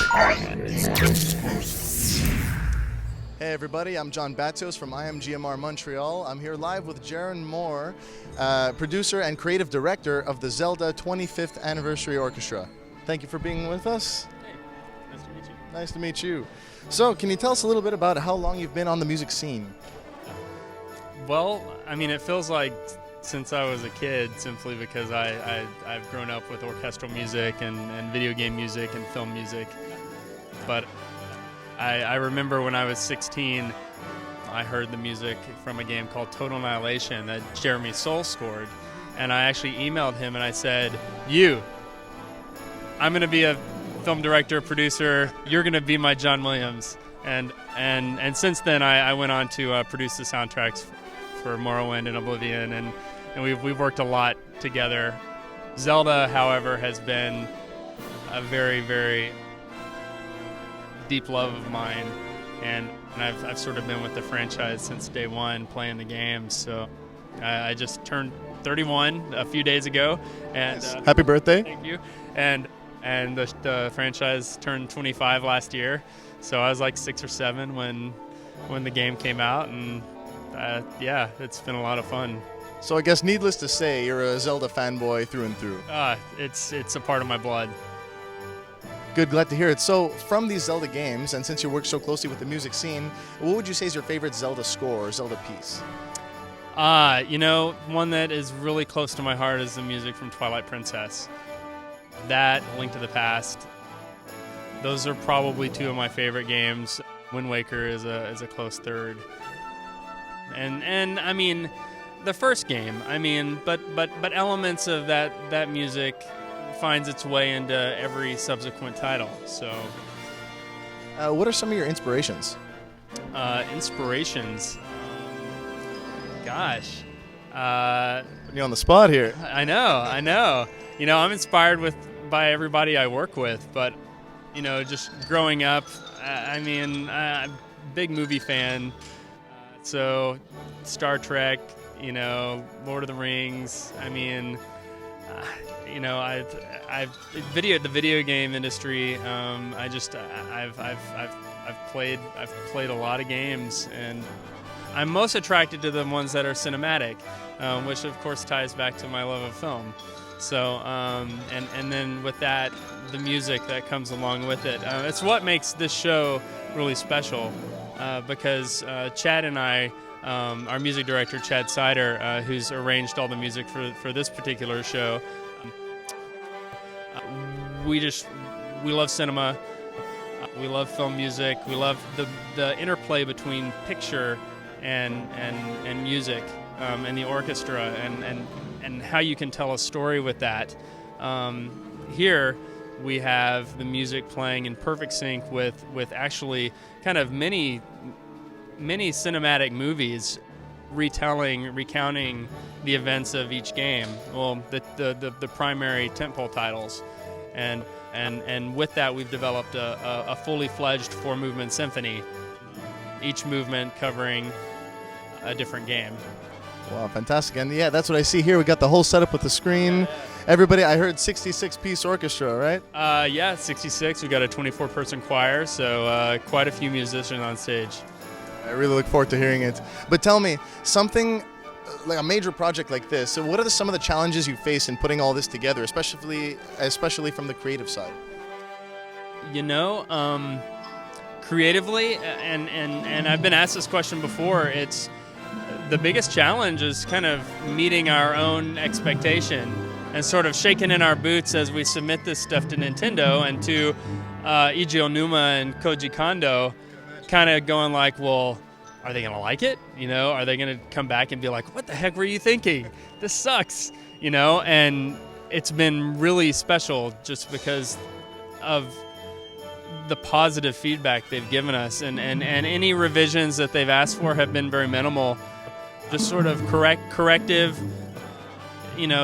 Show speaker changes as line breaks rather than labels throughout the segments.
Hey everybody, I'm John Batos from IMGMR Montreal. I'm here live with Jeron Moore, producer and creative director of the Zelda 25th Anniversary Orchestra. Thank you for being with us.
Hey, nice to meet you.
Nice to meet you. So, can you tell us a little bit about how long you've been on the music scene?
Well, I mean, it feels like since I was a kid, simply because I've grown up with orchestral music and video game music and film music. But I remember when I was 16, I heard the music from a game called Total Annihilation that Jeremy Soule scored. And I actually emailed him and I said, I'm going to be a film director, producer, you're going to be my John Williams. And since then, I went on to produce the soundtracks for Morrowind and Oblivion, and we've worked a lot together. Zelda, however, has been a very, very deep love of mine, and I've sort of been with the franchise since day one, playing the games. So I just turned 31 a few days ago, and
Nice. Happy birthday!
Thank you. And the franchise turned 25 last year, so I was like 6 or 7 when the game came out, and yeah, it's been a lot of fun.
So I guess needless to say, you're a Zelda fanboy through and through.
It's a part of my blood.
Good, glad to hear it. So from these Zelda games, and since you work so closely with the music scene, what would you say is your favorite Zelda score or Zelda piece?
One that is really close to my heart is the music from Twilight Princess. That, Link to the Past, those are probably 2 of my favorite games. Wind Waker is a close third. And I mean, the first game, but elements of that music finds its way into every subsequent title. So,
what are some of your inspirations?
Inspirations. Gosh.
Putting you on the spot here.
I know. I'm inspired by everybody I work with, but just growing up, I'm a big movie fan. So, Star Trek, Lord of the Rings. The video game industry. I've played a lot of games, and I'm most attracted to the ones that are cinematic, which of course ties back to my love of film. So, and then with that, the music that comes along with it. It's what makes this show really special, because Chad and I, our music director, Chad Sider, who's arranged all the music for this particular show, we love cinema, we love film music, we love the interplay between picture and music, and the orchestra, and how you can tell a story with that. Here we have the music playing in perfect sync with actually kind of many cinematic movies recounting the events of each game. Well, the primary tentpole titles, and with that we've developed a fully fledged 4-movement symphony, each movement covering a different game.
Wow, fantastic. And yeah, that's what I see here. We got the whole setup with the screen.
Yeah.
Everybody, I heard 66-piece orchestra, right?
Yeah, 66. We've got a 24-person choir, so quite a few musicians on stage.
I really look forward to hearing it. But tell me, something like a major project like this, so what are some of the challenges you face in putting all this together, especially from the creative side?
Creatively, and I've been asked this question before, it's the biggest challenge is kind of meeting our own expectation and sort of shaking in our boots as we submit this stuff to Nintendo and to Eiji Onuma and Koji Kondo, kind of going like, well, are they going to like it? Are they going to come back and be like, what the heck were you thinking? This sucks, and it's been really special just because of the positive feedback they've given us, and any revisions that they've asked for have been very minimal, just sort of corrective.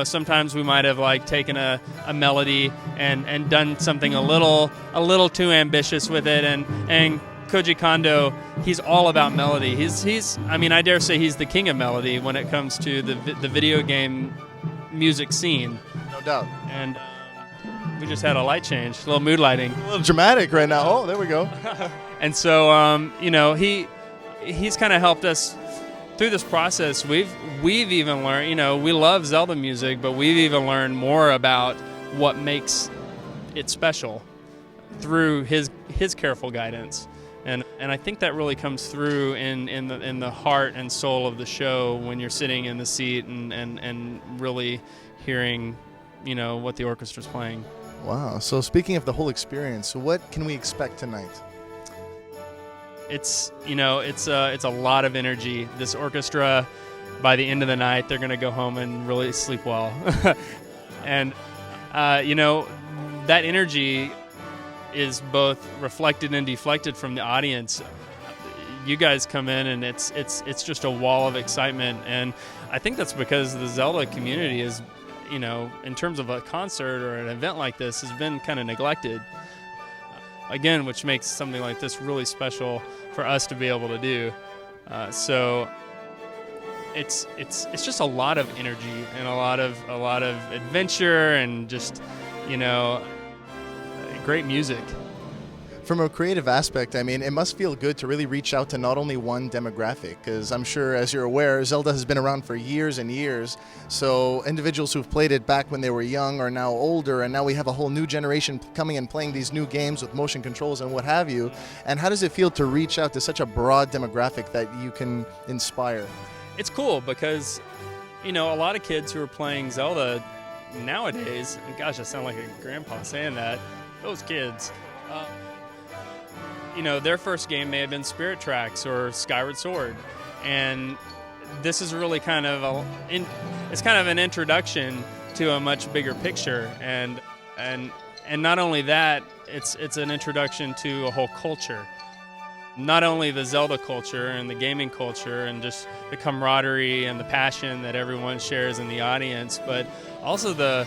Sometimes we might have like taken a melody and done something a little too ambitious with it, and Koji Kondo, he's all about melody. He's I dare say he's the king of melody when it comes to the video game music scene.
No doubt.
And we just had a light change, a little mood lighting.
A little dramatic right now. Oh, there we go.
And so, you know, he's kind of helped us through this process. We've even learned, you know, we love Zelda music, but we've even learned more about what makes it special through his careful guidance. And I think that really comes through in the heart and soul of the show when you're sitting in the seat and really hearing, you know, what the orchestra's playing.
Wow. So speaking of the whole experience, what can we expect tonight?
It's, you know, it's a lot of energy. This orchestra, by the end of the night, they're going to go home and really sleep well. And, you know, that energy is both reflected and deflected from the audience. You guys come in and it's just a wall of excitement, and I think that's because the Zelda community is, you know, in terms of a concert or an event like this, has been kind of neglected. Again, which makes something like this really special for us to be able to do. So it's just a lot of energy and a lot of adventure and just, you know, great music.
From a creative aspect, I mean, it must feel good to really reach out to not only one demographic, because I'm sure, as you're aware, Zelda has been around for years and years. So individuals who've played it back when they were young are now older, and now we have a whole new generation coming and playing these new games with motion controls and what have you. And how does it feel to reach out to such a broad demographic that you can inspire?
It's cool because, you know, a lot of kids who are playing Zelda nowadays, and gosh, I sound like a grandpa saying that, those kids, you know, their first game may have been Spirit Tracks or Skyward Sword, and this is really kind of it's kind of an introduction to a much bigger picture, and not only that, it's an introduction to a whole culture. Not only the Zelda culture and the gaming culture and just the camaraderie and the passion that everyone shares in the audience, but also the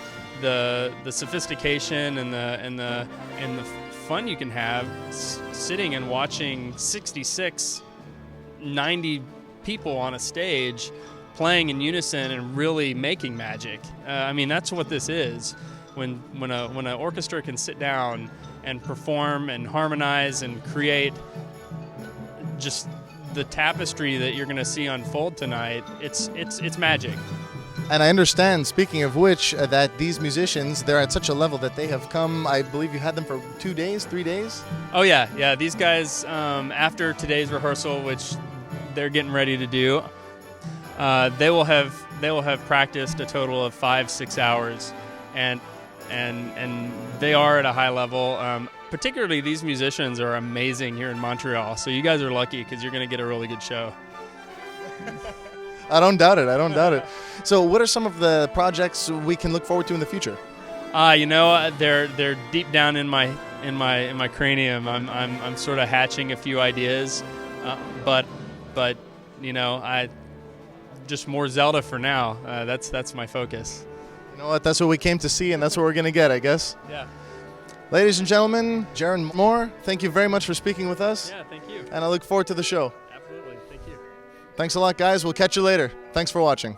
sophistication and the fun you can have sitting and watching 66, 90 people on a stage playing in unison and really making magic. I mean, that's what this is. When an orchestra can sit down and perform and harmonize and create just the tapestry that you're going to see unfold tonight, it's magic.
And I understand, speaking of which, that these musicians, they're at such a level that they have come, I believe you had them for 2 days, 3 days?
Oh yeah. These guys, after today's rehearsal, which they're getting ready to do, they will have practiced a total of 5-6 hours, and they are at a high level. Particularly, these musicians are amazing here in Montreal, so you guys are lucky because you're going to get a really good show.
I don't doubt it. So what are some of the projects we can look forward to in the future?
You know, they're deep down in my cranium. I'm sort of hatching a few ideas, but you know, I just more Zelda for now. That's my focus.
You know what? That's what we came to see, and that's what we're gonna get, I guess.
Yeah.
Ladies and gentlemen, Jeron Moore, thank you very much for speaking with us.
Yeah, thank you.
And I look forward to the show.
Absolutely, thank you.
Thanks a lot, guys. We'll catch you later. Thanks for watching.